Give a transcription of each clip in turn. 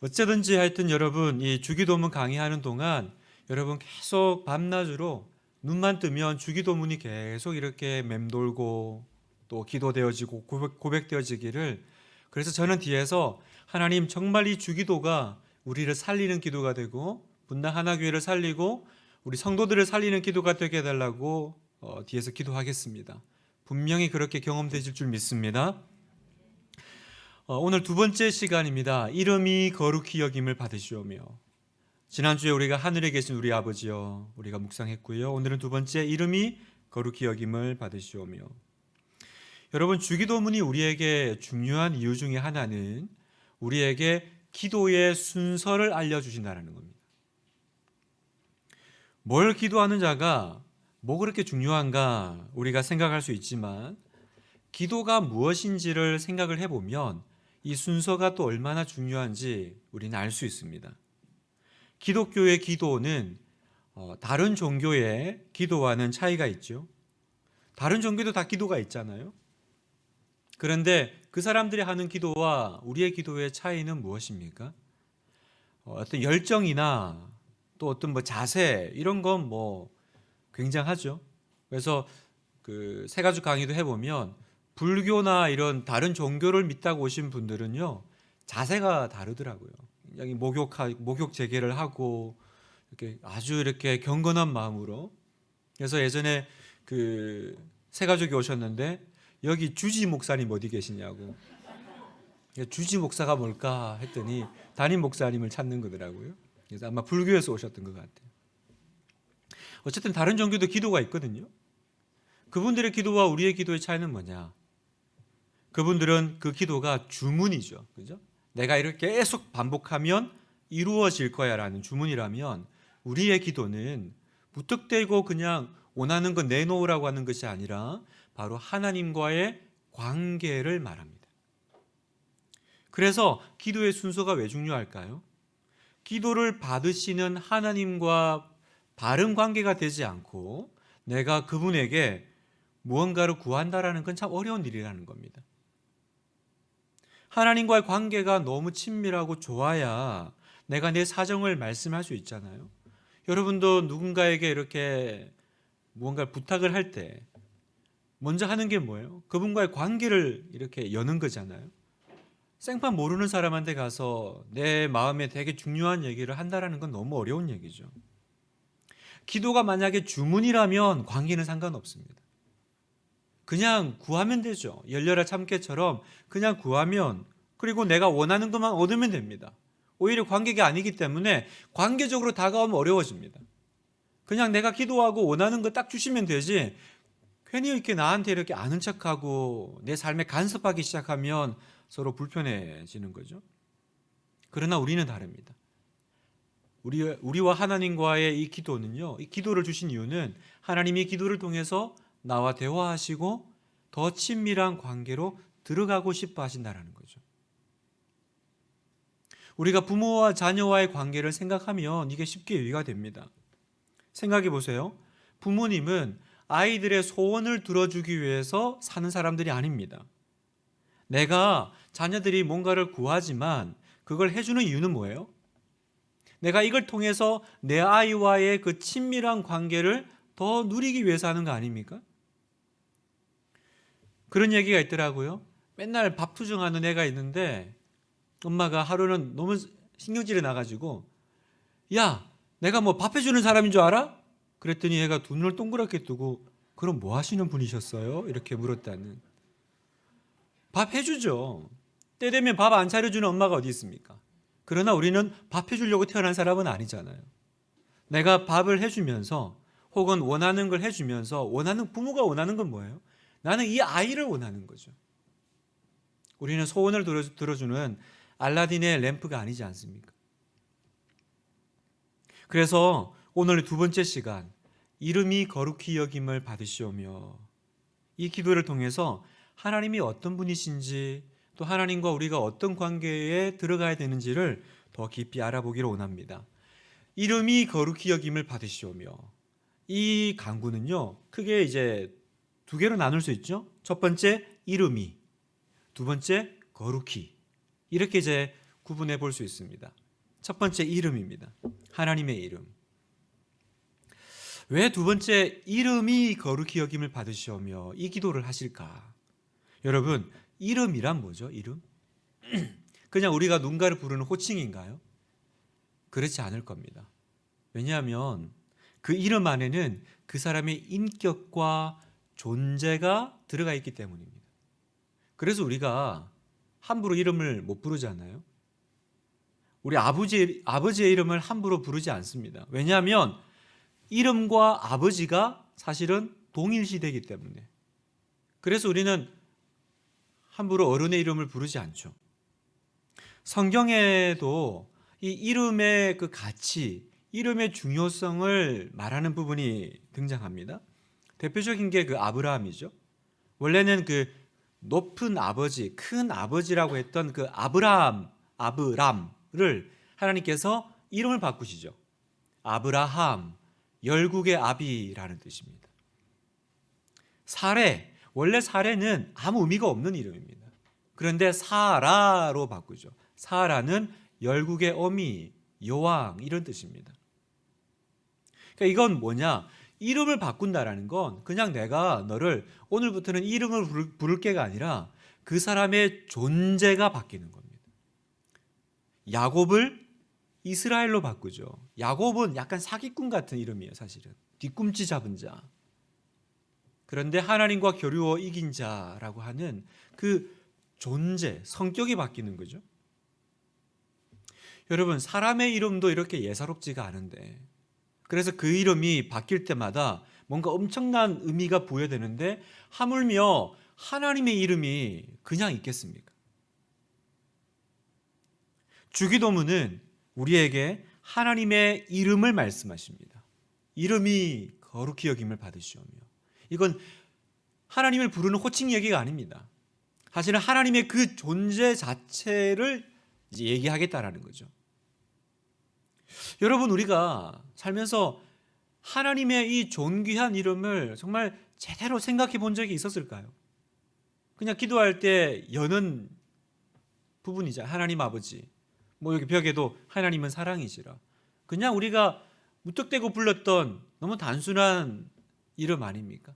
어쨌든지 하여튼 여러분 이 주기도문 강의하는 동안 여러분 계속 밤낮으로 눈만 뜨면 주기도문이 계속 이렇게 맴돌고 또 기도되어지고 고백되어지기를, 그래서 저는 뒤에서 하나님 정말 이 주기도가 우리를 살리는 기도가 되고 분당 하나교회를 살리고 우리 성도들을 살리는 기도가 되게 해달라고 뒤에서 기도하겠습니다. 분명히 그렇게 경험되실 줄 믿습니다. 오늘 두 번째 시간입니다. 이름이 거룩히 여김을 받으시오며. 지난주에 우리가 하늘에 계신 우리 아버지여 우리가 묵상했고요. 오늘은 두 번째 이름이 거룩히 여김을 받으시오며. 여러분 주기도문이 우리에게 중요한 이유 중에 하나는 우리에게 기도의 순서를 알려주신다는 겁니다. 뭘 기도하는 자가 뭐 그렇게 중요한가 우리가 생각할 수 있지만 기도가 무엇인지를 생각을 해보면 이 순서가 또 얼마나 중요한지 우리는 알 수 있습니다. 기독교의 기도는 다른 종교의 기도와는 차이가 있죠. 다른 종교도 다 기도가 있잖아요. 그런데 그 사람들이 하는 기도와 우리의 기도의 차이는 무엇입니까? 어떤 열정이나 또 어떤 자세 이런 건 굉장하죠. 그래서 그 세 가지 강의도 해보면 불교나 이런 다른 종교를 믿다고 오신 분들은요 자세가 다르더라고요. 굉장히 목욕 재개를 하고 이렇게 아주 이렇게 경건한 마음으로. 그래서 예전에 그 새가족이 오셨는데 여기 주지 목사님 어디 계시냐고. 주지 목사가 뭘까 했더니 담임 목사님을 찾는 거더라고요. 그래서 아마 불교에서 오셨던 것 같아요. 어쨌든 다른 종교도 기도가 있거든요. 그분들의 기도와 우리의 기도의 차이는 뭐냐? 그분들은 그 기도가 주문이죠. 그죠? 내가 이렇게 계속 반복하면 이루어질 거야라는 주문이라면 우리의 기도는 무턱대고 그냥 원하는 거 내놓으라고 하는 것이 아니라 바로 하나님과의 관계를 말합니다. 그래서 기도의 순서가 왜 중요할까요? 기도를 받으시는 하나님과 바른 관계가 되지 않고 내가 그분에게 무언가를 구한다라는 건 참 어려운 일이라는 겁니다. 하나님과의 관계가 너무 친밀하고 좋아야 내가 내 사정을 말씀할 수 있잖아요. 여러분도 누군가에게 이렇게 무언가를 부탁을 할 때 먼저 하는 게 뭐예요? 그분과의 관계를 이렇게 여는 거잖아요. 생판 모르는 사람한테 가서 내 마음에 되게 중요한 얘기를 한다라는 건 너무 어려운 얘기죠. 기도가 만약에 주문이라면 관계는 상관없습니다. 그냥 구하면 되죠. 열려라 참깨처럼 그냥 구하면, 그리고 내가 원하는 것만 얻으면 됩니다. 오히려 관계가 아니기 때문에 관계적으로 다가오면 어려워집니다. 그냥 내가 기도하고 원하는 거 딱 주시면 되지, 괜히 이렇게 나한테 이렇게 아는 척하고 내 삶에 간섭하기 시작하면 서로 불편해지는 거죠. 그러나 우리는 다릅니다. 우리와 하나님과의 이 기도는요, 이 기도를 주신 이유는 하나님이 기도를 통해서 나와 대화하시고 더 친밀한 관계로 들어가고 싶어 하신다는 거죠. 우리가 부모와 자녀와의 관계를 생각하면 이게 쉽게 이해가 됩니다. 생각해 보세요. 부모님은 아이들의 소원을 들어주기 위해서 사는 사람들이 아닙니다. 내가 자녀들이 뭔가를 구하지만 그걸 해주는 이유는 뭐예요? 내가 이걸 통해서 내 아이와의 그 친밀한 관계를 더 누리기 위해서 하는 거 아닙니까? 그런 얘기가 있더라고요. 맨날 밥 투정하는 애가 있는데 엄마가 하루는 너무 신경질이 나가지고, 야, 내가 밥 해주는 사람인 줄 알아? 그랬더니 얘가 두 눈을 동그랗게 뜨고, 그럼 뭐 하시는 분이셨어요? 이렇게 물었다는. 밥 해주죠. 때 되면 밥 안 차려주는 엄마가 어디 있습니까? 그러나 우리는 밥 해주려고 태어난 사람은 아니잖아요. 내가 밥을 해주면서 혹은 원하는 걸 해주면서 부모가 원하는 건 뭐예요? 나는 이 아이를 원하는 거죠. 우리는 소원을 들어주는 알라딘의 램프가 아니지 않습니까? 그래서 오늘 두 번째 시간, 이름이 거룩히 여김을 받으시오며, 이 기도를 통해서 하나님이 어떤 분이신지 또 하나님과 우리가 어떤 관계에 들어가야 되는지를 더 깊이 알아보기를 원합니다. 이름이 거룩히 여김을 받으시오며, 이 강구는요 크게 이제 두 개로 나눌 수 있죠. 첫 번째 이름이, 두 번째 거룩히, 이렇게 이제 구분해 볼 수 있습니다. 첫 번째 이름입니다. 하나님의 이름. 왜 두 번째 이름이 거룩히 여김을 받으시오며 이 기도를 하실까? 여러분, 이름이란 뭐죠? 이름? 그냥 우리가 누군가를 부르는 호칭인가요? 그렇지 않을 겁니다. 왜냐하면 그 이름 안에는 그 사람의 인격과 존재가 들어가 있기 때문입니다. 그래서 우리가 함부로 이름을 못 부르잖아요. 우리 아버지의 이름을 함부로 부르지 않습니다. 왜냐하면 이름과 아버지가 사실은 동일시되기 때문에. 그래서 우리는 함부로 어른의 이름을 부르지 않죠. 성경에도 이 이름의 그 가치, 이름의 중요성을 말하는 부분이 등장합니다. 대표적인 게 그 아브라함이죠. 원래는 그 높은 아버지, 큰 아버지라고 했던 그 아브람을 하나님께서 이름을 바꾸시죠. 아브라함, 열국의 아비라는 뜻입니다. 사레, 원래 사레는 아무 의미가 없는 이름입니다. 그런데 사라로 바꾸죠. 사라는 열국의 어미, 여왕 이런 뜻입니다. 그러니까 이건 뭐냐? 이름을 바꾼다라는 건 그냥 내가 너를 오늘부터는 이름을 부를게가 아니라 그 사람의 존재가 바뀌는 겁니다. 야곱을 이스라엘로 바꾸죠. 야곱은 약간 사기꾼 같은 이름이에요, 사실은. 뒤꿈치 잡은 자. 그런데 하나님과 겨루어 이긴 자라고 하는 그 존재, 성격이 바뀌는 거죠. 여러분, 사람의 이름도 이렇게 예사롭지가 않은데, 그래서 그 이름이 바뀔 때마다 뭔가 엄청난 의미가 부여되는데 하물며 하나님의 이름이 그냥 있겠습니까? 주기도문은 우리에게 하나님의 이름을 말씀하십니다. 이름이 거룩히 여김을 받으시오며. 이건 하나님을 부르는 호칭 얘기가 아닙니다. 사실은 하나님의 그 존재 자체를 이제 얘기하겠다라는 거죠. 여러분, 우리가 살면서 하나님의 이 존귀한 이름을 정말 제대로 생각해 본 적이 있었을까요? 그냥 기도할 때 여는 부분이죠. 하나님 아버지. 뭐 여기 벽에도 하나님은 사랑이시라. 그냥 우리가 무턱대고 불렀던 너무 단순한 이름 아닙니까?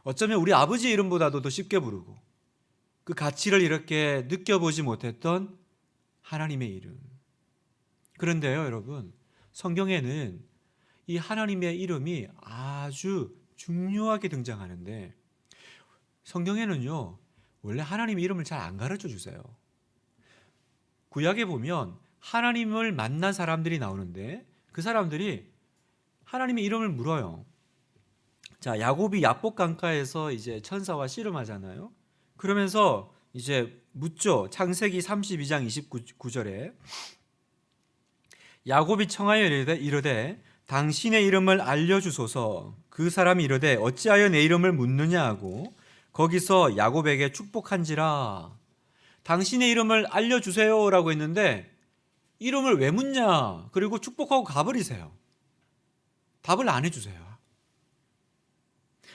어쩌면 우리 아버지의 이름보다도 더 쉽게 부르고 그 가치를 이렇게 느껴보지 못했던 하나님의 이름. 그런데요, 여러분, 성경에는 이 하나님의 이름이 아주 중요하게 등장하는데 성경에는요, 원래 하나님의 이름을 잘 안 가르쳐 주세요. 구약에 보면 하나님을 만난 사람들이 나오는데 그 사람들이 하나님의 이름을 물어요. 자, 야곱이 야복 강가에서 이제 천사와 씨름하잖아요. 그러면서 이제 묻죠. 창세기 32장 29절에 야곱이 청하여 이르되 당신의 이름을 알려주소서. 그 사람이 이르되 어찌하여 내 이름을 묻느냐 하고 거기서 야곱에게 축복한지라. 당신의 이름을 알려주세요라고 했는데 이름을 왜 묻냐? 그리고 축복하고 가버리세요. 답을 안 해주세요.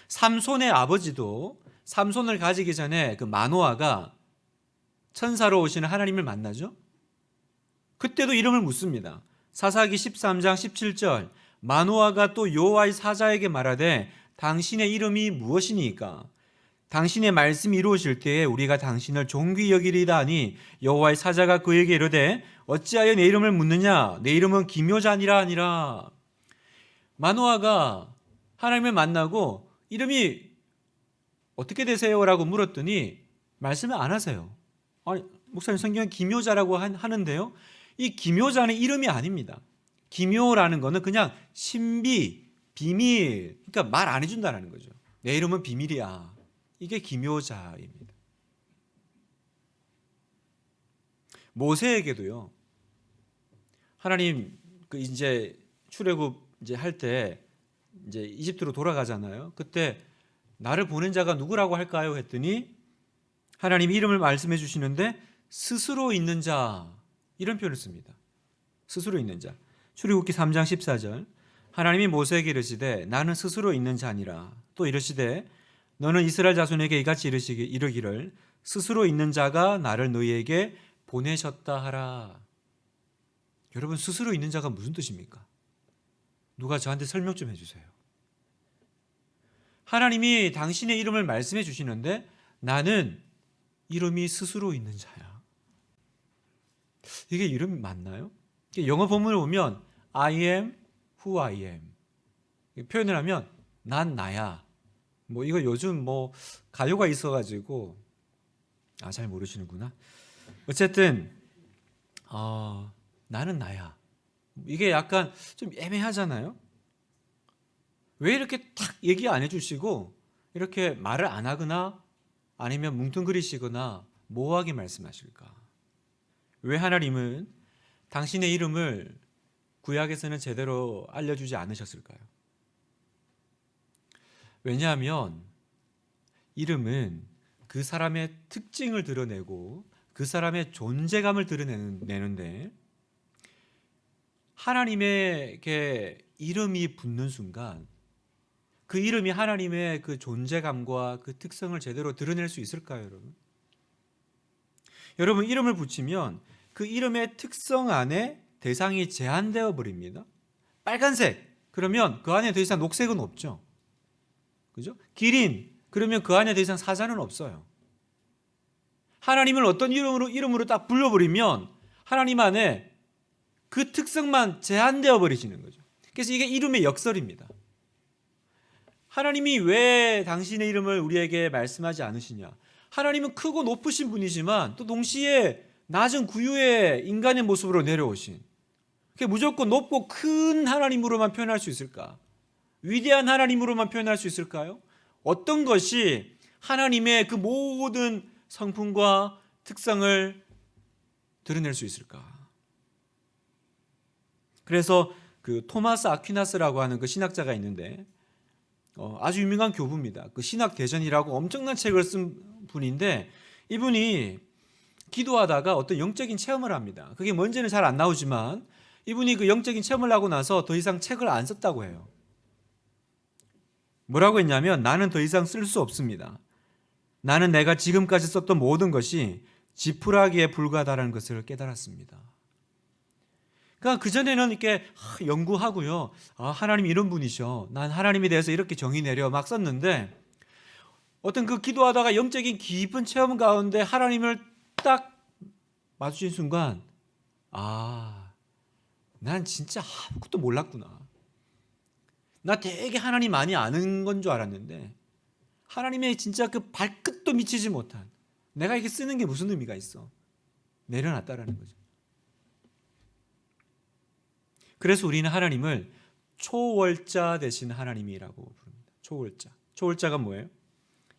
삼손의 아버지도 삼손을 가지기 전에 그 마노아가 천사로 오시는 하나님을 만나죠. 그때도 이름을 묻습니다. 사사기 13장 17절 마노아가 또 여호와의 사자에게 말하되 당신의 이름이 무엇이니까? 당신의 말씀이 이루어질 때에 우리가 당신을 존귀 여기리다 하니 여호와의 사자가 그에게 이르되 어찌하여 내 이름을 묻느냐? 내 이름은 기묘자니라 하니라. 마노아가 하나님을 만나고 이름이 어떻게 되세요? 라고 물었더니 말씀을 안 하세요. 아니, 목사님 성경에 기묘자라고 하는데요. 이 기묘자는 이름이 아닙니다. 기묘라는 거는 그냥 신비, 비밀, 그러니까 말 안 해준다는 거죠. 내 이름은 비밀이야. 이게 기묘자입니다. 모세에게도요. 하나님 그 이제 출애굽 이제 할 때 이제 이집트로 돌아가잖아요. 그때 나를 보낸 자가 누구라고 할까요? 했더니 하나님 이름을 말씀해 주시는데 스스로 있는 자 이런 표현을 씁니다. 스스로 있는 자. 출애굽기 3장 14절 하나님이 모세에게 이르시되 나는 스스로 있는 자니라. 또 이르시되 너는 이스라엘 자손에게 이같이 이르기를 스스로 있는 자가 나를 너희에게 보내셨다 하라. 여러분, 스스로 있는 자가 무슨 뜻입니까? 누가 저한테 설명 좀 해주세요. 하나님이 당신의 이름을 말씀해 주시는데 나는 이름이 스스로 있는 자야. 이게 이름이 맞나요? 영어 본문을 보면 I am who I am. 표현을 하면 난 나야. 뭐 이거 요즘 뭐 가요가 있어가지고 잘 모르시는구나. 어쨌든 나는 나야. 이게 약간 좀 애매하잖아요. 왜 이렇게 탁 얘기 안 해주시고 이렇게 말을 안 하거나 아니면 뭉뚱그리시거나 모호하게 말씀하실까? 왜 하나님은 당신의 이름을 구약에서는 제대로 알려주지 않으셨을까요? 왜냐하면 이름은 그 사람의 특징을 드러내고 그 사람의 존재감을 드러내는데 하나님에게 이름이 붙는 순간 그 이름이 하나님의 그 존재감과 그 특성을 제대로 드러낼 수 있을까요, 여러분? 여러분, 이름을 붙이면 그 이름의 특성 안에 대상이 제한되어 버립니다. 빨간색, 그러면 그 안에 더 이상 녹색은 없죠. 그죠? 기린, 그러면 그 안에 더 이상 사자는 없어요. 하나님을 어떤 이름으로 딱 불러버리면 하나님 안에 그 특성만 제한되어 버리시는 거죠. 그래서 이게 이름의 역설입니다. 하나님이 왜 당신의 이름을 우리에게 말씀하지 않으시냐? 하나님은 크고 높으신 분이지만 또 동시에 낮은 구유의 인간의 모습으로 내려오신, 무조건 높고 큰 하나님으로만 표현할 수 있을까? 위대한 하나님으로만 표현할 수 있을까요? 어떤 것이 하나님의 그 모든 성품과 특성을 드러낼 수 있을까? 그래서 그 토마스 아퀴나스라고 하는 그 신학자가 있는데 아주 유명한 교부입니다. 그 신학 대전이라고 엄청난 책을 쓴 분인데 이분이 기도하다가 어떤 영적인 체험을 합니다. 그게 뭔지는 잘 안 나오지만 이분이 그 영적인 체험을 하고 나서 더 이상 책을 안 썼다고 해요. 뭐라고 했냐면 나는 더 이상 쓸 수 없습니다. 나는 내가 지금까지 썼던 모든 것이 지푸라기에 불과하다는 것을 깨달았습니다. 그러니까 그전에는 이렇게 연구하고요. 하나님 이런 분이셔. 난 하나님에 대해서 이렇게 정의 내려 막 썼는데 어떤 그 기도하다가 영적인 깊은 체험 가운데 하나님을 딱 마주친 순간 난 진짜 아무것도 몰랐구나. 나 되게 하나님 많이 아는 건 줄 알았는데 하나님의 진짜 그 발끝도 미치지 못한 내가 이렇게 쓰는 게 무슨 의미가 있어. 내려놨다라는 거죠. 그래서 우리는 하나님을 초월자 되신 하나님이라고 부릅니다. 초월자. 초월자가 뭐예요?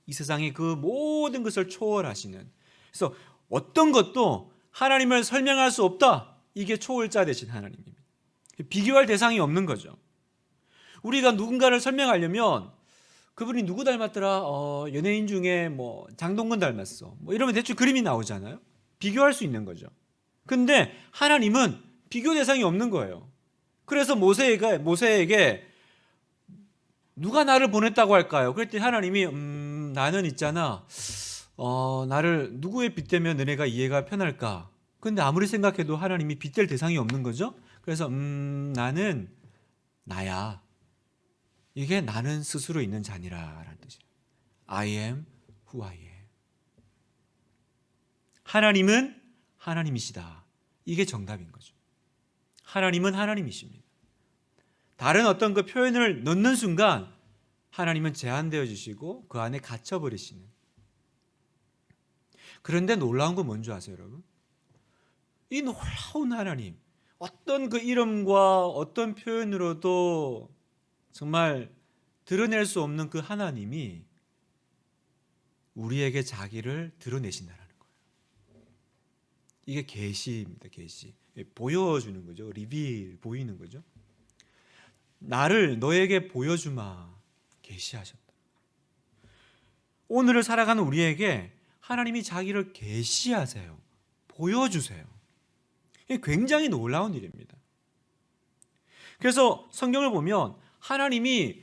이 세상의 그 모든 것을 초월하시는. 그래서 어떤 것도 하나님을 설명할 수 없다. 이게 초월자 되신 하나님입니다. 비교할 대상이 없는 거죠. 우리가 누군가를 설명하려면 그분이 누구 닮았더라? 연예인 중에 뭐 장동건 닮았어. 뭐 이러면 대충 그림이 나오잖아요. 비교할 수 있는 거죠. 근데 하나님은 비교 대상이 없는 거예요. 그래서 모세에게 누가 나를 보냈다고 할까요? 그랬더니 하나님이 나는 있잖아. 나를 누구에 빗대면 너네가 이해가 편할까? 근데 아무리 생각해도 하나님이 빗댈 대상이 없는 거죠. 그래서 나는 나야. 이게 나는 스스로 있는 자니라라는 뜻이에요. I am who I am. 하나님은 하나님이시다. 이게 정답인 거죠. 하나님은 하나님이십니다. 다른 어떤 그 표현을 넣는 순간 하나님은 제한되어 주시고 그 안에 갇혀버리시는. 그런데 놀라운 건 뭔지 아세요, 여러분? 이 놀라운 하나님, 어떤 그 이름과 어떤 표현으로도 정말 드러낼 수 없는 그 하나님이 우리에게 자기를 드러내신다는 거예요. 이게 계시입니다. 계시. 보여주는 거죠. 리빌, 보이는 거죠. 나를 너에게 보여주마. 계시하셨다. 오늘을 살아가는 우리에게 하나님이 자기를 계시하세요. 보여주세요. 이게 굉장히 놀라운 일입니다. 그래서 성경을 보면 하나님이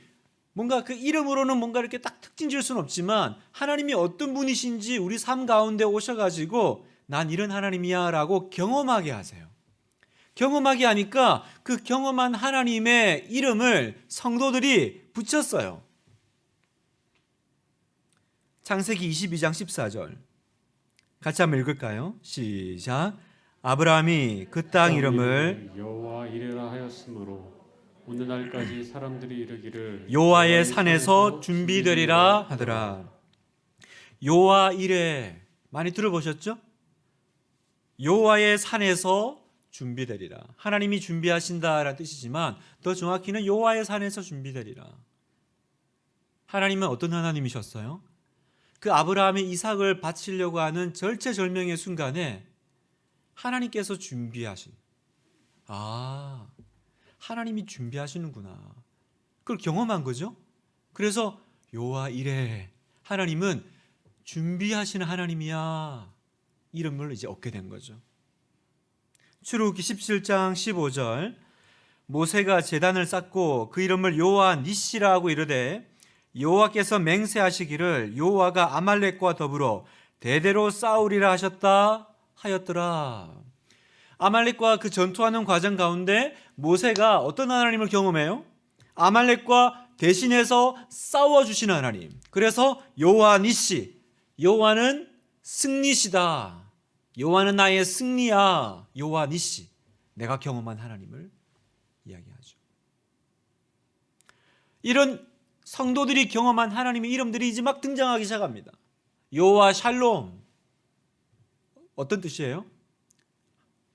뭔가 그 이름으로는 뭔가 이렇게 딱 특징 지을 수는 없지만 하나님이 어떤 분이신지 우리 삶 가운데 오셔가지고 난 이런 하나님이야 라고 경험하게 하세요. 경험하게 하니까 그 경험한 하나님의 이름을 성도들이 붙였어요. 창세기 22장 14절 같이 한번 읽을까요? 시작. 아브라함이 그 땅 이름을 여호와 이레라 하였으므로 오늘날까지 사람들이 이르기를 여호와의 산에서 준비되리라 하더라. 여호와 이레 많이 들어보셨죠? 여호와의 산에서 준비되리라. 하나님이 준비하신다라는 뜻이지만 더 정확히는 여호와의 산에서 준비되리라. 하나님은 어떤 하나님이셨어요? 그 아브라함이 이삭을 바치려고 하는 절체절명의 순간에 하나님께서 준비하신, 하나님이 준비하시는구나. 그걸 경험한 거죠. 그래서 여호와 이레, 하나님은 준비하시는 하나님이야, 이름을 이제 얻게 된 거죠. 출애굽기 17장 15절 모세가 제단을 쌓고 그 이름을 여호와 니시라고 이르되 여호와께서 맹세하시기를 여호와가 아말렉과 더불어 대대로 싸우리라 하셨다 하였더라. 아말렉과 그 전투하는 과정 가운데 모세가 어떤 하나님을 경험해요? 아말렉과 대신해서 싸워주시는 하나님. 그래서 여호와 니시, 여호와는 승리시다. 여호와는 나의 승리야. 여호와 니시, 내가 경험한 하나님을 이야기하죠. 이런 성도들이 경험한 하나님의 이름들이 이제 막 등장하기 시작합니다. 여호와 샬롬, 어떤 뜻이에요?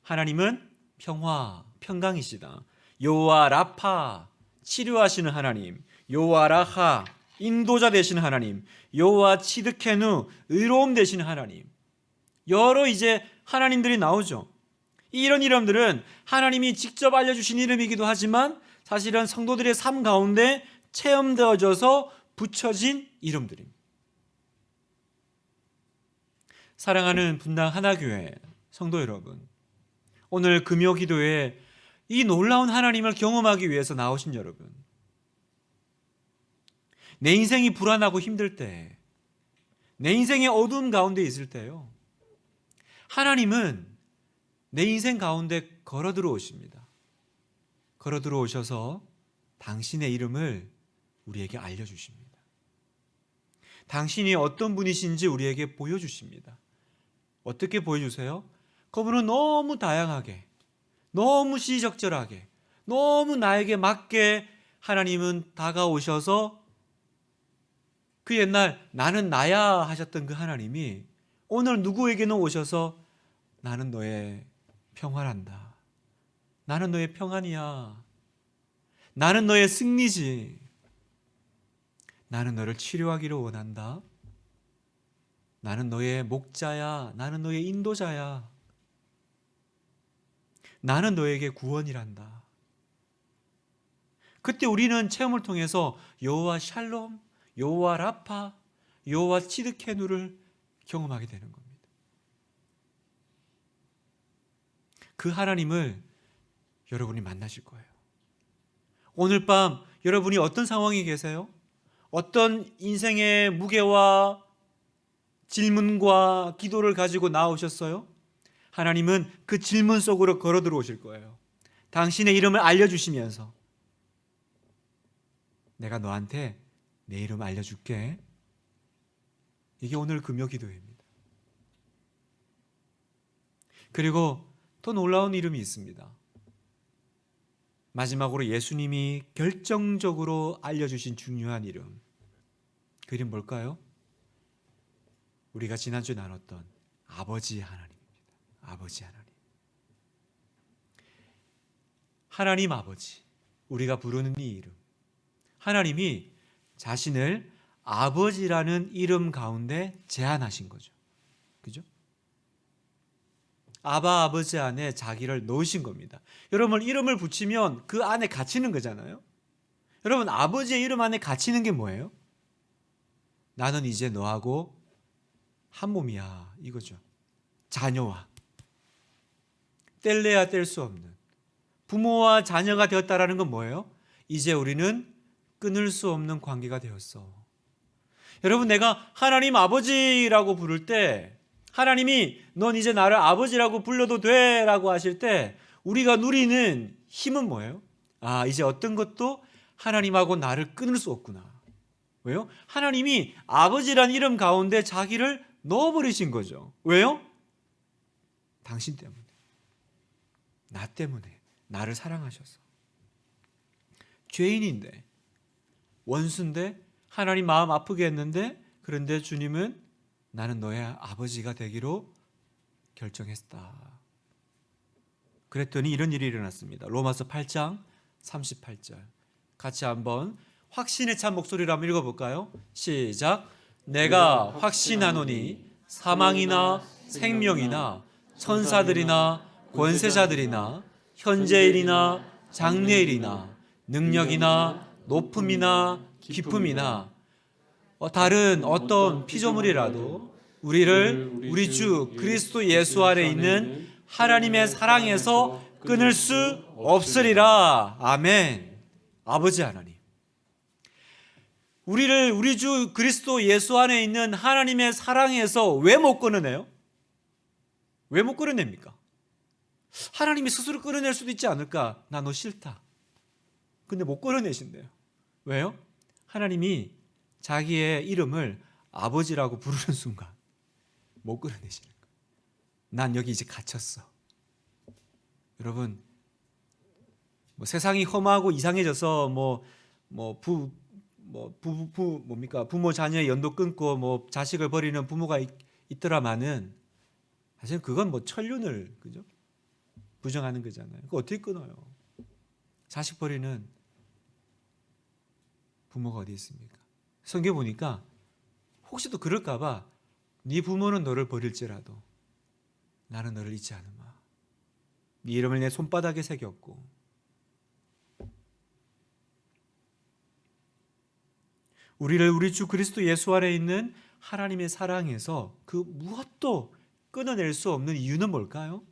하나님은 평화, 평강이시다. 여호와 라파, 치료하시는 하나님. 여호와 라하, 인도자 되시는 하나님. 여호와 치드케누, 의로움 되시는 하나님. 여러 이제 하나님들이 나오죠. 이런 이름들은 하나님이 직접 알려주신 이름이기도 하지만 사실은 성도들의 삶 가운데 체험되어져서 붙여진 이름들입니다. 사랑하는 분당 하나교회 성도 여러분, 오늘 금요 기도에 이 놀라운 하나님을 경험하기 위해서 나오신 여러분, 내 인생이 불안하고 힘들 때, 내 인생의 어두움 가운데 있을 때요, 하나님은 내 인생 가운데 걸어 들어오십니다. 걸어 들어오셔서 당신의 이름을 우리에게 알려주십니다. 당신이 어떤 분이신지 우리에게 보여주십니다. 어떻게 보여주세요? 그분은 너무 다양하게, 너무 시적절하게, 너무 나에게 맞게 하나님은 다가오셔서 그 옛날 나는 나야 하셨던 그 하나님이 오늘 누구에게는 오셔서 나는 너의 평화란다. 나는 너의 평안이야. 나는 너의 승리지. 나는 너를 치료하기를 원한다. 나는 너의 목자야. 나는 너의 인도자야. 나는 너에게 구원이란다. 그때 우리는 체험을 통해서 여호와 샬롬, 여호와 라파, 여호와 치드케누를 경험하게 되는 겁니다. 그 하나님을 여러분이 만나실 거예요. 오늘 밤 여러분이 어떤 상황에 계세요? 어떤 인생의 무게와 질문과 기도를 가지고 나오셨어요? 하나님은 그 질문 속으로 걸어 들어오실 거예요. 당신의 이름을 알려주시면서 내가 너한테 내 이름 알려줄게. 이게 오늘 금요 기도입니다. 그리고 더 놀라운 이름이 있습니다. 마지막으로 예수님이 결정적으로 알려주신 중요한 이름. 그 이름 뭘까요? 우리가 지난주에 나눴던 아버지 하나님입니다. 아버지 하나님. 하나님 아버지. 우리가 부르는 이 이름. 하나님이 자신을 아버지라는 이름 가운데 제한하신 거죠. 그죠? 아바 아버지 안에 자기를 넣으신 겁니다. 여러분 이름을 붙이면 그 안에 갇히는 거잖아요. 여러분 아버지의 이름 안에 갇히는 게 뭐예요? 나는 이제 너하고 한 몸이야 이거죠. 자녀와 뗄래야 뗄 수 없는 부모와 자녀가 되었다라는 건 뭐예요? 이제 우리는 끊을 수 없는 관계가 되었어. 여러분 내가 하나님 아버지라고 부를 때 하나님이 넌 이제 나를 아버지라고 불러도 돼 라고 하실 때 우리가 누리는 힘은 뭐예요? 아, 이제 어떤 것도 하나님하고 나를 끊을 수 없구나. 왜요? 하나님이 아버지란 이름 가운데 자기를 넣어버리신 거죠. 왜요? 당신 때문에, 나 때문에, 나를 사랑하셔서. 죄인인데, 원수인데, 하나님 마음 아프게 했는데, 그런데 주님은 나는 너의 아버지가 되기로 결정했다. 그랬더니 이런 일이 일어났습니다. 로마서 8장 38절. 같이 한번 확신에 찬 목소리로 한번 읽어볼까요? 시작. 내가 확신하노니 사망이나 생명이나 천사들이나 권세자들이나 현재일이나 장래일이나 능력이나 높음이나 깊음이나 다른 어떤 피조물이라도 우리를 우리 주 그리스도 예수 아래 있는 하나님의 사랑에서 끊을 수 없으리라. 아멘. 아버지 하나님, 우리를 우리 주 그리스도 예수 안에 있는 하나님의 사랑에서 왜 못 끊어내요? 왜 못 끊어냅니까? 하나님이 스스로 끊어낼 수도 있지 않을까? 나 너 싫다. 근데 못 끊어내신대요. 왜요? 하나님이 자기의 이름을 아버지라고 부르는 순간 못 끊어내시는 거예요. 난 여기 이제 갇혔어. 여러분, 세상이 험하고 이상해져서 부모 자녀의 연도 끊고 자식을 버리는 부모가 있더라마는 사실 그건 천륜을 그죠? 부정하는 거잖아요. 그거 어떻게 끊어요? 자식 버리는 부모가 어디 있습니까? 성경 보니까 혹시 또 그럴까봐 네 부모는 너를 버릴지라도 나는 너를 잊지 않으마. 네 이름을 내 손바닥에 새겼고 우리를 우리 주 그리스도 예수 안에 있는 하나님의 사랑에서 그 무엇도 끊어낼 수 없는 이유는 뭘까요?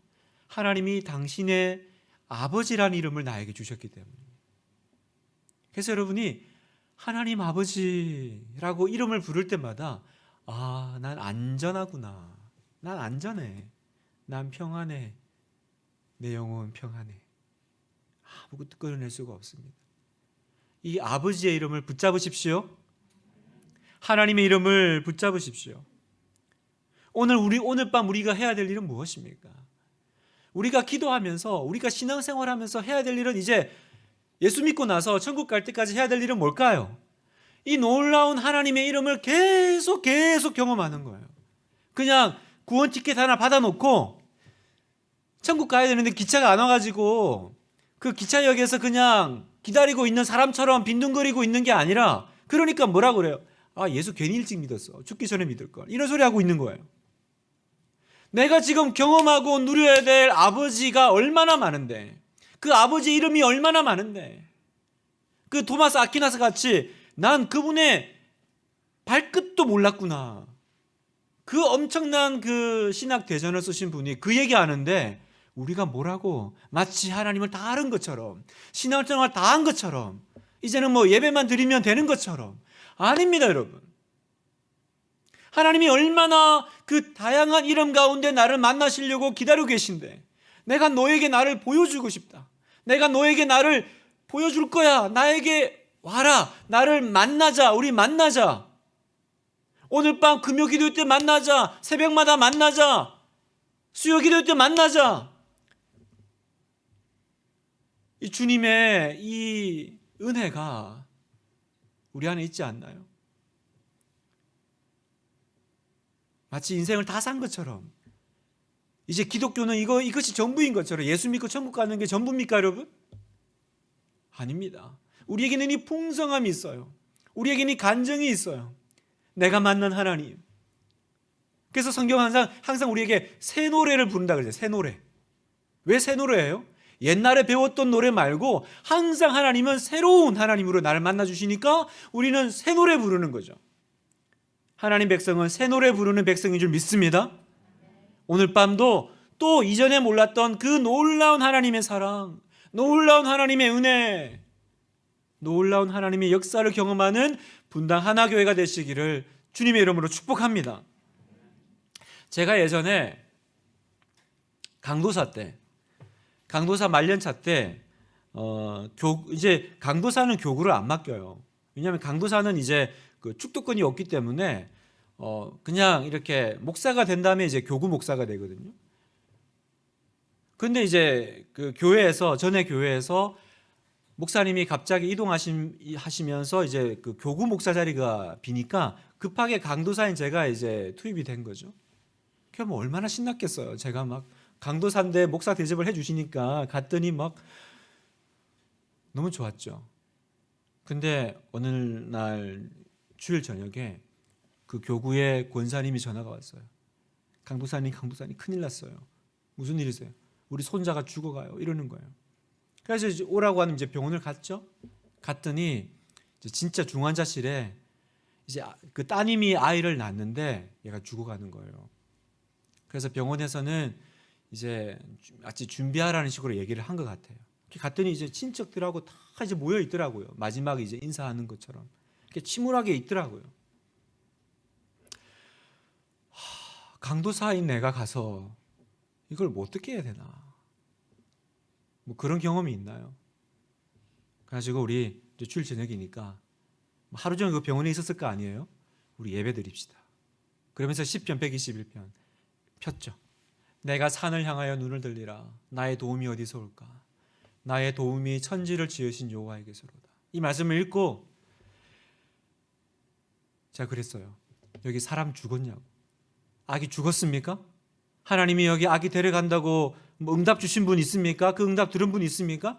하나님이 당신의 아버지라는 이름을 나에게 주셨기 때문입니다. 그래서 여러분이 하나님 아버지라고 이름을 부를 때마다 아, 난 안전하구나. 난 안전해. 난 평안해. 내 영혼 평안해. 아무것도 끊어낼 수가 없습니다. 이 아버지의 이름을 붙잡으십시오. 하나님의 이름을 붙잡으십시오. 오늘 밤 우리가 해야 될 일은 무엇입니까? 우리가 기도하면서 우리가 신앙생활하면서 해야 될 일은 이제 예수 믿고 나서 천국 갈 때까지 해야 될 일은 뭘까요? 이 놀라운 하나님의 이름을 계속 경험하는 거예요. 그냥 구원 티켓 하나 받아놓고 천국 가야 되는데 기차가 안 와가지고 그 기차역에서 그냥 기다리고 있는 사람처럼 빈둥거리고 있는 게 아니라 그러니까 뭐라 그래요? 아, 예수 괜히 일찍 믿었어. 죽기 전에 믿을 걸. 이런 소리 하고 있는 거예요. 내가 지금 경험하고 누려야 될 아버지가 얼마나 많은데, 그 아버지 이름이 얼마나 많은데, 그 토마스 아퀴나스 같이 난 그분의 발끝도 몰랐구나. 그 엄청난 그 신학 대전을 쓰신 분이 그 얘기하는데 우리가 뭐라고 마치 하나님을 다 아는 것처럼 신앙생활 다 한 것처럼 이제는 예배만 드리면 되는 것처럼 아닙니다, 여러분. 하나님이 얼마나 그 다양한 이름 가운데 나를 만나시려고 기다리고 계신데 내가 너에게 나를 보여주고 싶다. 내가 너에게 나를 보여줄 거야. 나에게 와라. 나를 만나자. 우리 만나자. 오늘 밤 금요 기도회 때 만나자. 새벽마다 만나자. 수요 기도회 때 만나자. 이 주님의 이 은혜가 우리 안에 있지 않나요? 마치 인생을 다 산 것처럼 이제 기독교는 이것이 전부인 것처럼 예수 믿고 천국 가는 게 전부입니까, 여러분? 아닙니다. 우리에게는 이 풍성함이 있어요. 우리에게는 이 간증이 있어요. 내가 만난 하나님. 그래서 성경은 항상 우리에게 새 노래를 부른다 그러죠. 새 노래. 왜 새 노래예요? 옛날에 배웠던 노래 말고 항상 하나님은 새로운 하나님으로 나를 만나주시니까 우리는 새 노래 부르는 거죠. 하나님 백성은 새 노래 부르는 백성인 줄 믿습니다. 오늘 밤도 또 이전에 몰랐던 그 놀라운 하나님의 사랑, 놀라운 하나님의 은혜, 놀라운 하나님의 역사를 경험하는 분당 하나교회가 되시기를 주님의 이름으로 축복합니다. 제가 예전에 강도사 말년차 때 이제 강도사는 교구를 안 맡겨요. 왜냐하면 강도사는 이제 그 축도권이 없기 때문에 그냥 이렇게 목사가 된 다음에 이제 교구 목사가 되거든요. 근데 이제 그 전에 교회에서 목사님이 갑자기 이동하시면서 이제 그 교구 목사 자리가 비니까 급하게 강도사인 제가 이제 투입이 된 거죠. 그게 뭐 얼마나 신났겠어요. 제가 막 강도사인데 목사 대접을 해주시니까 갔더니 막 너무 좋았죠. 근데 어느 날 주일 저녁에 그 교구의 권사님이 전화가 왔어요. 강도사님 큰일 났어요. 무슨 일이세요? 우리 손자가 죽어가요. 이러는 거예요. 그래서 이제 오라고 하는 이제 병원을 갔죠. 갔더니 이제 진짜 중환자실에 이제 그 따님이 아이를 낳는데 얘가 죽어가는 거예요. 그래서 병원에서는 이제 마치 준비하라는 식으로 얘기를 한 것 같아요. 갔더니 이제 친척들하고 다 이제 모여 있더라고요. 마지막 이제 인사하는 것처럼 이렇게 침울하게 있더라고요. 강도사인 내가 가서 이걸 뭐 어떻게 해야 되나? 뭐 그런 경험이 있나요? 그래가지고 우리 이제 주일 저녁이니까 하루 종일 그 병원에 있었을 거 아니에요? 우리 예배 드립시다. 그러면서 시편 121편 폈죠. 내가 산을 향하여 눈을 들리라. 나의 도움이 어디서 올까? 나의 도움이 천지를 지으신 여호와에게서로다. 이 말씀을 읽고 제가 그랬어요. 여기 사람 죽었냐고. 아기 죽었습니까? 하나님이 여기 아기 데려간다고 뭐 응답 주신 분 있습니까? 그 응답 들은 분 있습니까?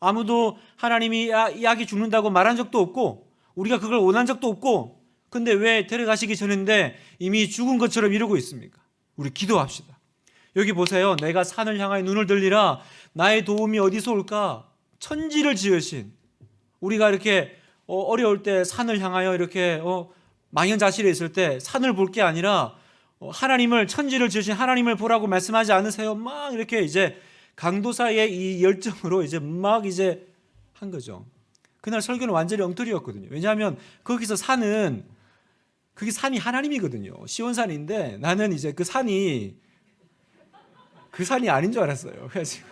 아무도 하나님이 이 아기 죽는다고 말한 적도 없고 우리가 그걸 원한 적도 없고 근데 왜 데려가시기 전인데 이미 죽은 것처럼 이러고 있습니까? 우리 기도합시다. 여기 보세요. 내가 산을 향하여 눈을 들리라. 나의 도움이 어디서 올까? 천지를 지으신 우리가 이렇게 어려울 때 산을 향하여 이렇게 망연자실에 있을 때 산을 볼 게 아니라 하나님을 천지를 지으신 하나님을 보라고 말씀하지 않으세요? 막 이렇게 이제 강도사의 이 열정으로 이제 막 이제 한 거죠. 그날 설교는 완전히 엉터리였거든요. 왜냐하면 거기서 그게 산이 하나님이거든요. 시온산인데 나는 이제 그 산이 아닌 줄 알았어요. 그래서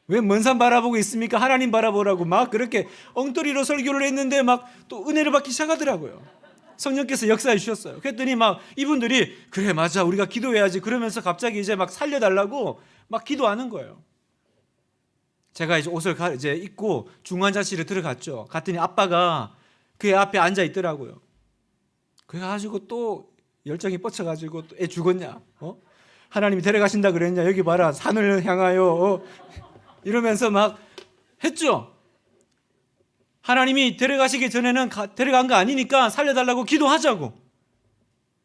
왜 먼 산 바라보고 있습니까? 하나님 바라보라고 막 그렇게 엉터리로 설교를 했는데 막 또 은혜를 받기 시작하더라고요. 성령께서 역사해 주셨어요. 그랬더니 막 이분들이 그래 맞아 우리가 기도해야지 그러면서 갑자기 이제 막 살려달라고 막 기도하는 거예요. 제가 이제 옷을 이제 입고 중환자실에 들어갔죠. 갔더니 아빠가 그 앞에 앉아 있더라고요. 그래가지고 또 열정이 뻗쳐가지고 또 애 죽었냐? 하나님이 데려가신다 그랬냐? 여기 봐라 산을 향하여 이러면서 막 했죠. 하나님이 데려가시기 전에는 데려간 거 아니니까 살려달라고 기도하자고.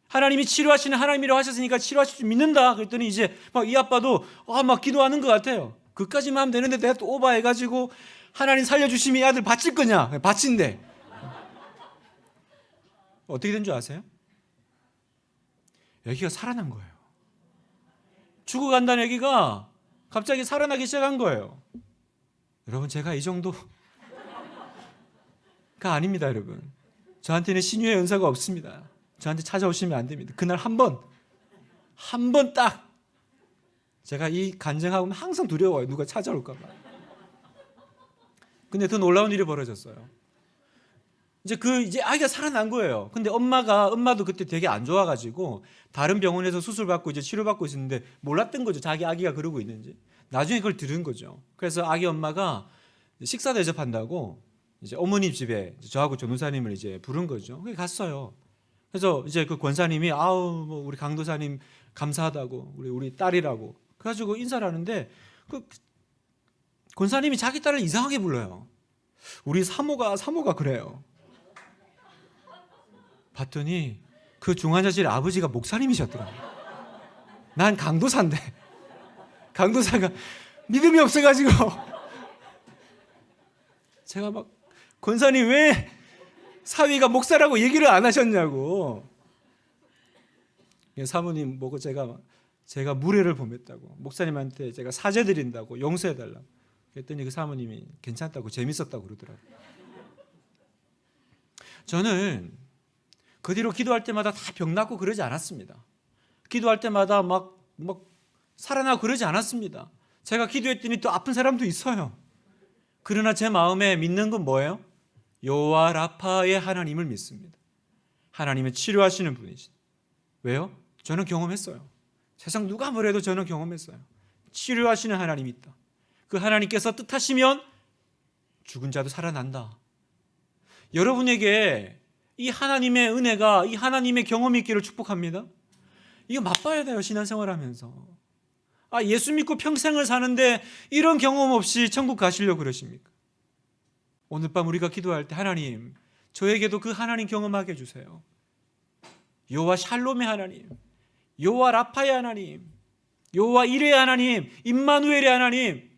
하나님이 치료하시는 하나님이라고 하셨으니까 치료하실 줄 믿는다. 그랬더니 이제 막 이 아빠도 막 기도하는 것 같아요. 그까지만 하면 되는데 내가 또 오버해가지고 하나님 살려주시면 이 아들 바칠 거냐? 바친대. 어떻게 된 줄 아세요? 애기가 살아난 거예요. 죽어간다는 애기가 갑자기 살아나기 시작한 거예요. 여러분 제가 이 정도가 아닙니다. 여러분 저한테는 신유의 은사가 없습니다. 저한테 찾아오시면 안 됩니다. 그날 한 번 딱 제가 이 간증하고 항상 두려워요. 누가 찾아올까 봐. 근데 더 놀라운 일이 벌어졌어요. 이제 아이가 살아난 거예요. 근데 엄마도 그때 되게 안 좋아가지고 다른 병원에서 수술받고 이제 치료받고 있었는데 몰랐던 거죠. 자기 아기가 그러고 있는지. 나중에 그걸 들은 거죠. 그래서 아기 엄마가 식사 대접한다고 이제 어머님 집에 저하고 전도사님을 이제 부른 거죠. 그게 갔어요. 그래서 이제 그 권사님이 뭐 우리 강도사님 감사하다고 우리 딸이라고 그래가지고 인사를 하는데 그 권사님이 자기 딸을 이상하게 불러요. 우리 사모가 그래요. 봤더니 그 중환자실 아버지가 목사님이셨더라고요. 난 강도사인데 강도사가 믿음이 없어가지고 제가 막 권사님 왜 사위가 목사라고 얘기를 안 하셨냐고. 사모님 보고 제가 무례를 범했다고 목사님한테 제가 사죄드린다고 용서해달라고 그랬더니 그 사모님이 괜찮다고 재밌었다고 그러더라고요. 저는 그 뒤로 기도할 때마다 다 병 낫고 그러지 않았습니다. 기도할 때마다 막 살아나고 그러지 않았습니다. 제가 기도했더니 또 아픈 사람도 있어요. 그러나 제 마음에 믿는 건 뭐예요? 여호와 라파의 하나님을 믿습니다. 하나님은 치료하시는 분이시다. 왜요? 저는 경험했어요. 세상 누가 뭐래도 저는 경험했어요. 치료하시는 하나님이 있다. 그 하나님께서 뜻하시면 죽은 자도 살아난다. 여러분에게 이 하나님의 은혜가, 이 하나님의 경험이 있기를 축복합니다. 이거 맛봐야 돼요, 신앙생활하면서. 예수 믿고 평생을 사는데 이런 경험 없이 천국 가시려고 그러십니까? 오늘 밤 우리가 기도할 때 하나님, 저에게도 그 하나님 경험하게 해주세요. 여호와 샬롬의 하나님, 여호와 라파의 하나님, 여호와 이레의 하나님, 임마누엘의 하나님.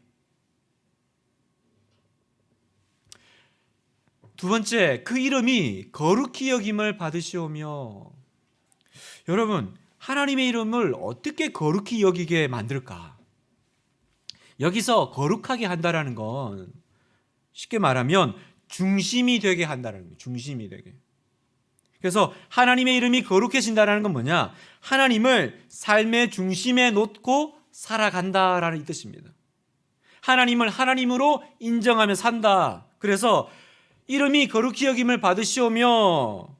두 번째, 그 이름이 거룩히 여김을 받으시오며. 여러분, 하나님의 이름을 어떻게 거룩히 여기게 만들까? 여기서 거룩하게 한다라는 건 쉽게 말하면 중심이 되게 한다는 거예요. 중심이 되게. 그래서 하나님의 이름이 거룩해진다는 건 뭐냐? 하나님을 삶의 중심에 놓고 살아간다라는 이 뜻입니다. 하나님을 하나님으로 인정하며 산다. 그래서 이름이 거룩히 여김을 받으시오며,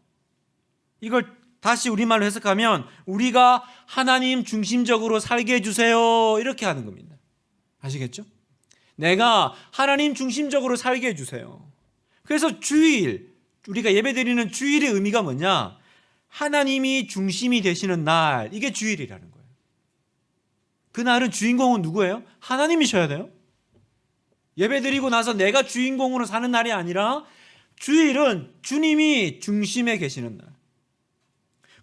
이걸 다시 우리말로 해석하면 우리가 하나님 중심적으로 살게 해주세요, 이렇게 하는 겁니다. 아시겠죠? 내가 하나님 중심적으로 살게 해주세요. 그래서 주일, 우리가 예배드리는 주일의 의미가 뭐냐? 하나님이 중심이 되시는 날, 이게 주일이라는 거예요. 그날은 주인공은 누구예요? 하나님이셔야 돼요. 예배드리고 나서 내가 주인공으로 사는 날이 아니라 주일은 주님이 중심에 계시는 날.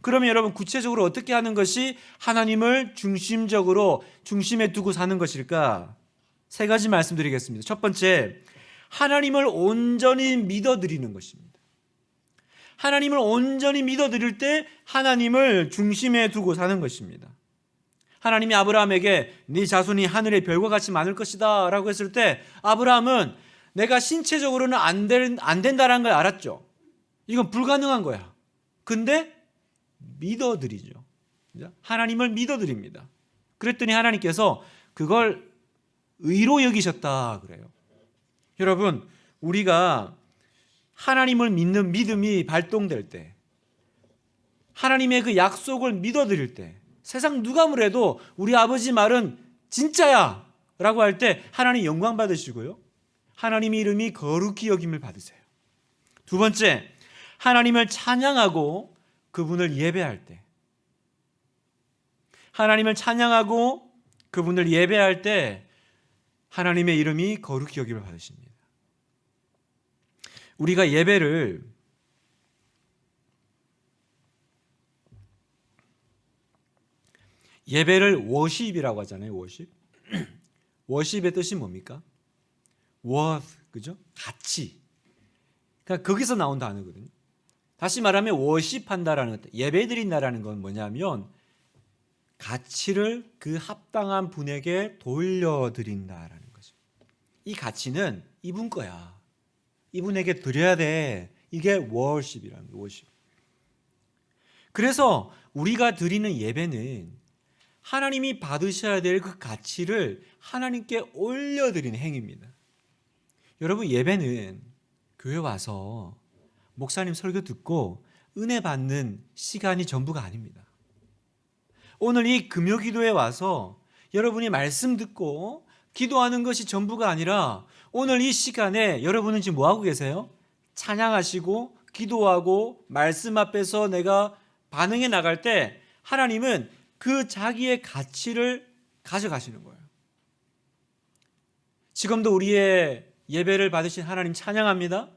그러면 여러분, 구체적으로 어떻게 하는 것이 하나님을 중심에 두고 사는 것일까? 세 가지 말씀드리겠습니다. 첫 번째, 하나님을 온전히 믿어드리는 것입니다. 하나님을 온전히 믿어드릴 때 하나님을 중심에 두고 사는 것입니다. 하나님이 아브라함에게 네 자손이 하늘의 별과 같이 많을 것이다 라고 했을 때 아브라함은 내가 신체적으로는 안 된다는 걸 알았죠. 이건 불가능한 거야. 근데 믿어드리죠. 하나님을 믿어드립니다. 그랬더니 하나님께서 그걸 의로 여기셨다 그래요. 여러분, 우리가 하나님을 믿는 믿음이 발동될 때, 하나님의 그 약속을 믿어드릴 때, 세상 누가 뭐래도 우리 아버지 말은 진짜야 라고 할 때 하나님 영광 받으시고요, 하나님의 이름이 거룩히 여김을 받으세요. 두 번째, 하나님을 찬양하고 그분을 예배할 때, 하나님을 찬양하고 그분을 예배할 때 하나님의 이름이 거룩히 여김을 받으십니다. 우리가 예배를 워십이라고 하잖아요. 워십. 워십의 뜻이 뭡니까? worth, 그죠? 가치. 그러니까 거기서 나온 단어거든요. 다시 말하면 워십한다라는 것, 예배드린다라는 건 뭐냐면 가치를 그 합당한 분에게 돌려드린다라는 거죠. 이 가치는 이분 거야. 이분에게 드려야 돼. 이게 워십이라는 거예요. 워십. 그래서 우리가 드리는 예배는 하나님이 받으셔야 될 그 가치를 하나님께 올려드리는 행위입니다. 여러분, 예배는 교회 와서 목사님 설교 듣고 은혜 받는 시간이 전부가 아닙니다. 오늘 이 금요기도에 와서 여러분이 말씀 듣고 기도하는 것이 전부가 아니라 오늘 이 시간에 여러분은 지금 뭐하고 계세요? 찬양하시고 기도하고 말씀 앞에서 내가 반응해 나갈 때 하나님은 그 자기의 가치를 가져가시는 거예요. 지금도 우리의 예배를 받으신 하나님 찬양합니다.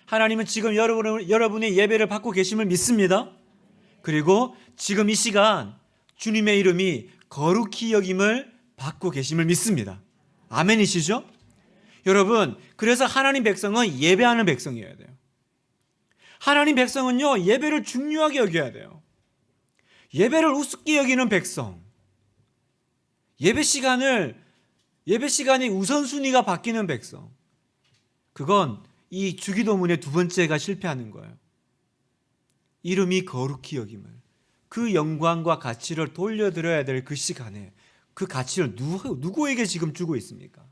하나님은 지금 여러분의 예배를 받고 계심을 믿습니다. 그리고 지금 이 시간 주님의 이름이 거룩히 여김을 받고 계심을 믿습니다. 아멘이시죠? 여러분, 그래서 하나님 백성은 예배하는 백성이어야 돼요. 하나님 백성은요, 예배를 중요하게 여겨야 돼요. 예배를 우습게 여기는 백성, 예배 시간이 우선순위가 바뀌는 백성, 그건 이 주기도문의 두 번째가 실패하는 거예요. 이름이 거룩히 여김을, 그 영광과 가치를 돌려드려야 될 그 시간에 그 가치를 누구에게 지금 주고 있습니까?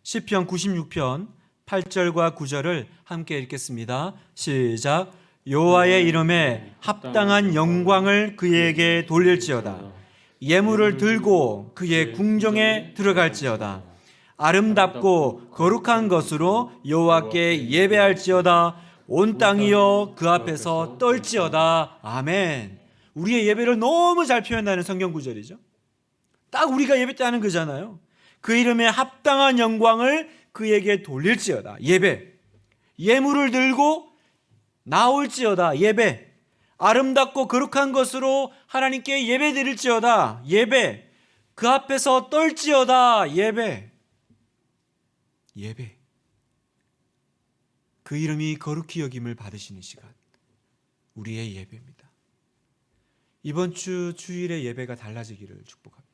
시편 96편 8절과 9절을 함께 읽겠습니다. 시작. 여호와의 이름에 합당한 영광을 그에게 돌릴지어다. 예물을 들고 그의 궁정에 들어갈지어다. 아름답고 거룩한 것으로 여호와께 예배할지어다. 온 땅이여 그 앞에서 떨지어다. 아멘. 우리의 예배를 너무 잘 표현하는 성경 구절이죠. 딱 우리가 예배 때 하는 거잖아요. 그 이름에 합당한 영광을 그에게 돌릴지어다. 예배. 예물을 들고 나올지어다. 예배. 아름답고 거룩한 것으로 하나님께 예배 드릴지어다. 예배. 그 앞에서 떨지어다. 예배. 예배. 그 이름이 거룩히 여김을 받으시는 시간. 우리의 예배입니다. 이번 주 주일의 예배가 달라지기를 축복합니다.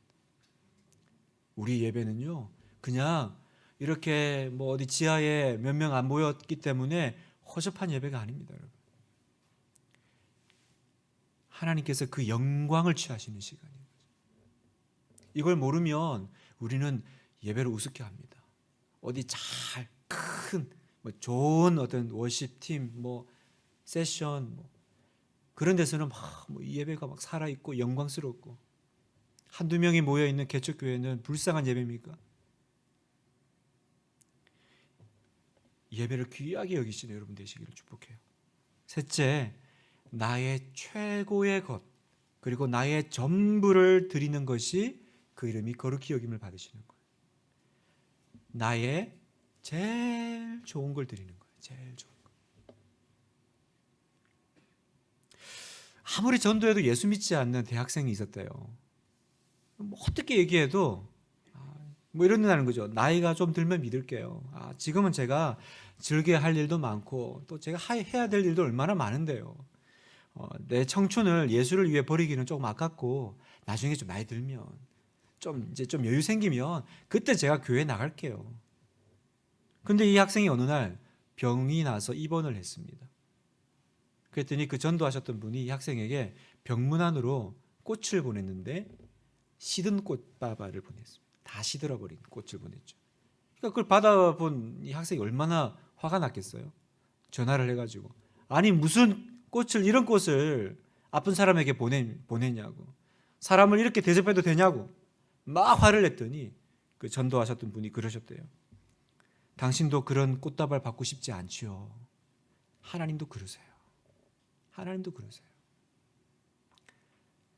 우리 예배는요, 그냥 이렇게 뭐 어디 지하에 몇 명 안 모였기 때문에 허접한 예배가 아닙니다, 여러분. 하나님께서 그 영광을 취하시는 시간이에요. 이걸 모르면 우리는 예배를 우습게 합니다. 어디 잘 큰 뭐 좋은 어떤 워십팀 뭐 세션 뭐 그런 데서는 막 뭐 예배가 막 살아 있고 영광스럽고, 한두 명이 모여 있는 개척교회는 불쌍한 예배입니까? 예배를 귀하게 여기시는 여러분 되시기를 축복해요. 셋째, 나의 최고의 것 그리고 나의 전부를 드리는 것이 그 이름이 거룩히 여김을 받으시는 거예요. 나의 제일 좋은 걸 드리는 거예요. 제일 좋은 거. 아무리 전도해도 예수 믿지 않는 대학생이 있었대요. 뭐 어떻게 얘기해도 뭐 이런다는 거죠. 나이가 좀 들면 믿을게요. 지금은 제가 즐겨야 할 일도 많고 또 제가 해야 될 일도 얼마나 많은데요. 내 청춘을 예수를 위해 버리기는 조금 아깝고 나중에 좀 나이 들면 이제 좀 여유 생기면 그때 제가 교회 나갈게요. 근데 이 학생이 어느 날 병이 나서 입원을 했습니다. 그랬더니 그 전도하셨던 분이 이 학생에게 병문안으로 꽃을 보냈는데 시든 꽃다발을 보냈습니다. 다 시들어버린 꽃을 보냈죠. 그러니까 그걸 받아본 이 학생이 얼마나 화가 났겠어요. 전화를 해가지고 아니 무슨 꽃을 이런 꽃을 아픈 사람에게 보냈냐고, 사람을 이렇게 대접해도 되냐고 막 화를 냈더니 그 전도하셨던 분이 그러셨대요. 당신도 그런 꽃다발 받고 싶지 않지요. 하나님도 그러세요. 하나님도 그러세요.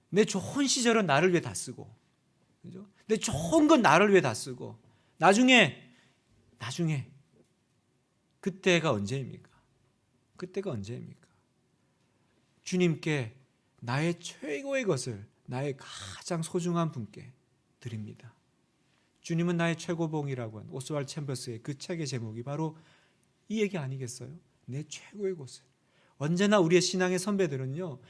내 좋은 시절은 나를 위해 다 쓰고, 그죠? 내 좋은 건 나를 위해 다 쓰고, 나중에 그때가 언제입니까? 그때가 언제입니까? 주님께 나의 최고의 것을 나의 가장 소중한 분께 드립니다. 주님은 나의 최고봉이라고 한 오스왈드 챔버스의 그 책의 제목이 바로 이 얘기 아니겠어요? 내 최고의 것을. 언제나 우리의 신앙의 선배들은요,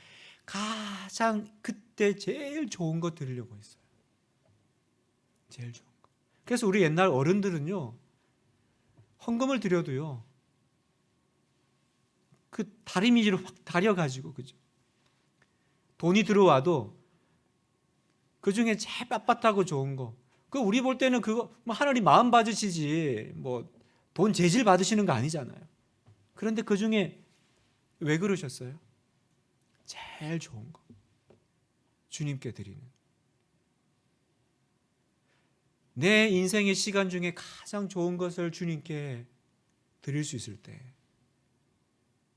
가장 그때 제일 좋은 거 드리려고 했어요. 제일 좋은 거. 그래서 우리 옛날 어른들은요, 헌금을 드려도요, 그 다리미로 확 다려가지고, 그죠? 돈이 들어와도 그 중에 제일 빳빳하고 좋은 거, 그 우리 볼 때는 그거 뭐 하나님 마음 받으시지 뭐 돈 재질 받으시는 거 아니잖아요. 그런데 그 중에 왜 그러셨어요? 제일 좋은 거 주님께 드리는. 내 인생의 시간 중에 가장 좋은 것을 주님께 드릴 수 있을 때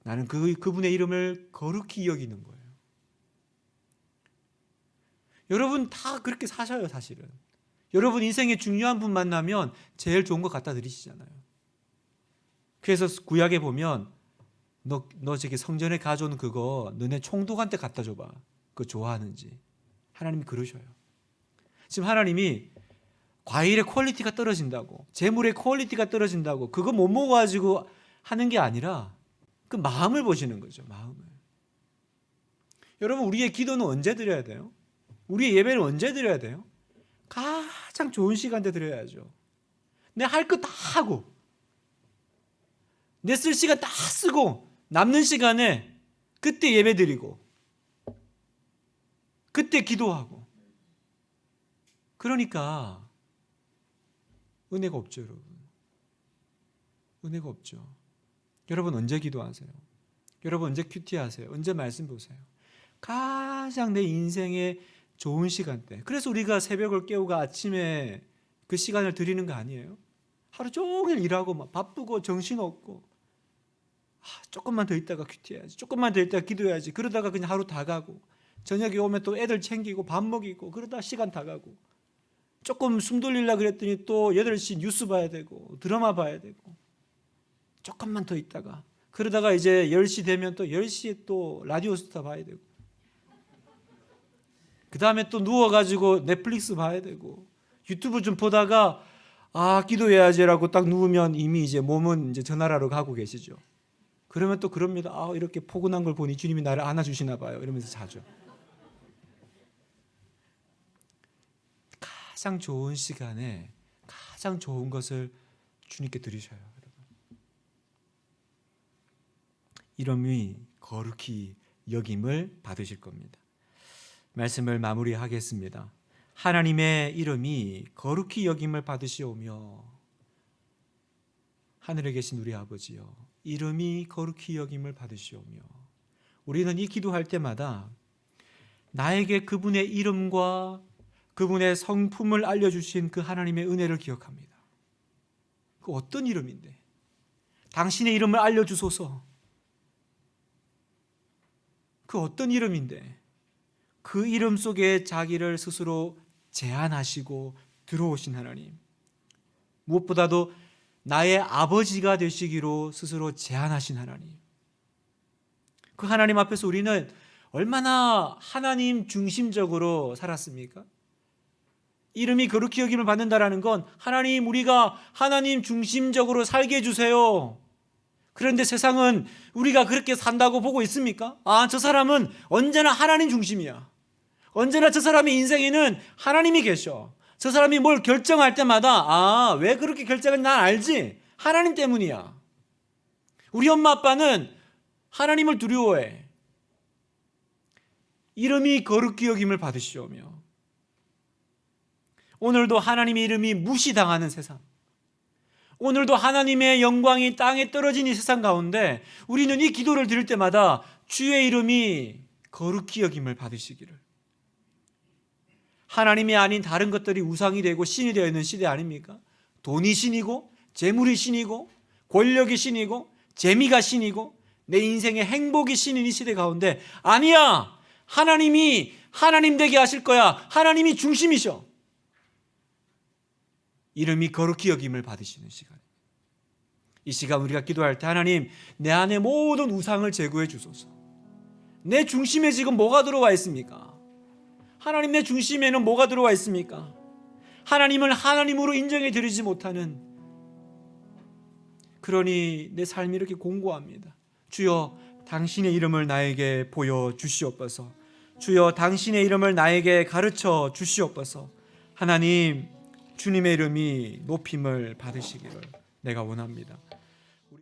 나는 그분의 이름을 거룩히 여기는 거예요. 여러분 다 그렇게 사셔요, 사실은. 여러분 인생에 중요한 분 만나면 제일 좋은 거 갖다 드리시잖아요. 그래서 구약에 보면 너 저기 성전에 가져온 그거 너네 총독한테 갖다 줘봐. 그거 좋아하는지. 하나님이 그러셔요. 지금 하나님이 과일의 퀄리티가 떨어진다고, 재물의 퀄리티가 떨어진다고 그거 못 먹어가지고 하는 게 아니라 그 마음을 보시는 거죠. 마음을. 여러분 우리의 기도는 언제 드려야 돼요? 우리의 예배는 언제 드려야 돼요? 가장 좋은 시간대 드려야죠. 내 할 거 다 하고 내 쓸 시간 다 쓰고 남는 시간에 그때 예배드리고 그때 기도하고. 그러니까 은혜가 없죠, 여러분. 은혜가 없죠. 여러분 언제 기도하세요? 여러분 언제 큐티하세요? 언제 말씀 보세요? 가장 내 인생의 좋은 시간대. 그래서 우리가 새벽을 깨우고 아침에 그 시간을 드리는 거 아니에요? 하루 종일 일하고 막 바쁘고 정신없고 조금만 더 있다가 큐티해야지, 조금만 더 있다가 기도해야지, 그러다가 그냥 하루 다 가고, 저녁에 오면 또 애들 챙기고 밥 먹이고 그러다 시간 다 가고, 조금 숨 돌리려고 그랬더니 또 8시 뉴스 봐야 되고 드라마 봐야 되고, 조금만 더 있다가 그러다가 이제 10시 되면 또 10시에 또 라디오 스타 봐야 되고, 그 다음에 또 누워가지고 넷플릭스 봐야 되고, 유튜브 좀 보다가 기도해야지라고 딱 누우면 이미 이제 몸은 이제 전화하러 가고 계시죠. 그러면 또 그럽니다. 이렇게 포근한 걸 보니 주님이 나를 안아주시나 봐요, 이러면서 자죠. 가장 좋은 시간에 가장 좋은 것을 주님께 드리셔요, 여러분. 이름이 거룩히 여김을 받으실 겁니다. 말씀을 마무리하겠습니다. 하나님의 이름이 거룩히 여김을 받으시오며, 하늘에 계신 우리 아버지여, 이름이 거룩히 여김을 받으시오며. 우리는 이 기도할 때마다 나에게 그분의 이름과 그분의 성품을 알려주신 그 하나님의 은혜를 기억합니다. 그 어떤 이름인데? 당신의 이름을 알려주소서. 그 어떤 이름인데? 그 이름 속에 자기를 스스로 제한하시고 들어오신 하나님, 무엇보다도 나의 아버지가 되시기로 스스로 제한하신 하나님, 그 하나님 앞에서 우리는 얼마나 하나님 중심적으로 살았습니까? 이름이 거룩히 여김을 받는다라는 건 하나님, 우리가 하나님 중심적으로 살게 해주세요. 그런데 세상은 우리가 그렇게 산다고 보고 있습니까? 저 사람은 언제나 하나님 중심이야. 언제나 저 사람의 인생에는 하나님이 계셔. 저 사람이 뭘 결정할 때마다 왜 그렇게 결정했는지 난 알지. 하나님 때문이야. 우리 엄마 아빠는 하나님을 두려워해. 이름이 거룩히 여김을 받으시오며. 오늘도 하나님의 이름이 무시당하는 세상, 오늘도 하나님의 영광이 땅에 떨어진 이 세상 가운데 우리는 이 기도를 드릴 때마다 주의 이름이 거룩히 여김을 받으시기를. 하나님이 아닌 다른 것들이 우상이 되고 신이 되어 있는 시대 아닙니까? 돈이 신이고 재물이 신이고 권력이 신이고 재미가 신이고 내 인생의 행복이 신인 이 시대 가운데, 아니야, 하나님이 하나님 되게 하실 거야. 하나님이 중심이셔. 이름이 거룩히 여김을 받으시는 시간, 이 시간 우리가 기도할 때 하나님, 내 안에 모든 우상을 제거해 주소서. 내 중심에 지금 뭐가 들어와 있습니까? 하나님, 내 중심에는 뭐가 들어와 있습니까? 하나님을 하나님으로 인정해 드리지 못하는, 그러니 내 삶이 이렇게 공고합니다. 주여, 당신의 이름을 나에게 보여주시옵소서. 주여, 당신의 이름을 나에게 가르쳐 주시옵소서. 하나님, 주님의 이름이 높임을 받으시기를 내가 원합니다.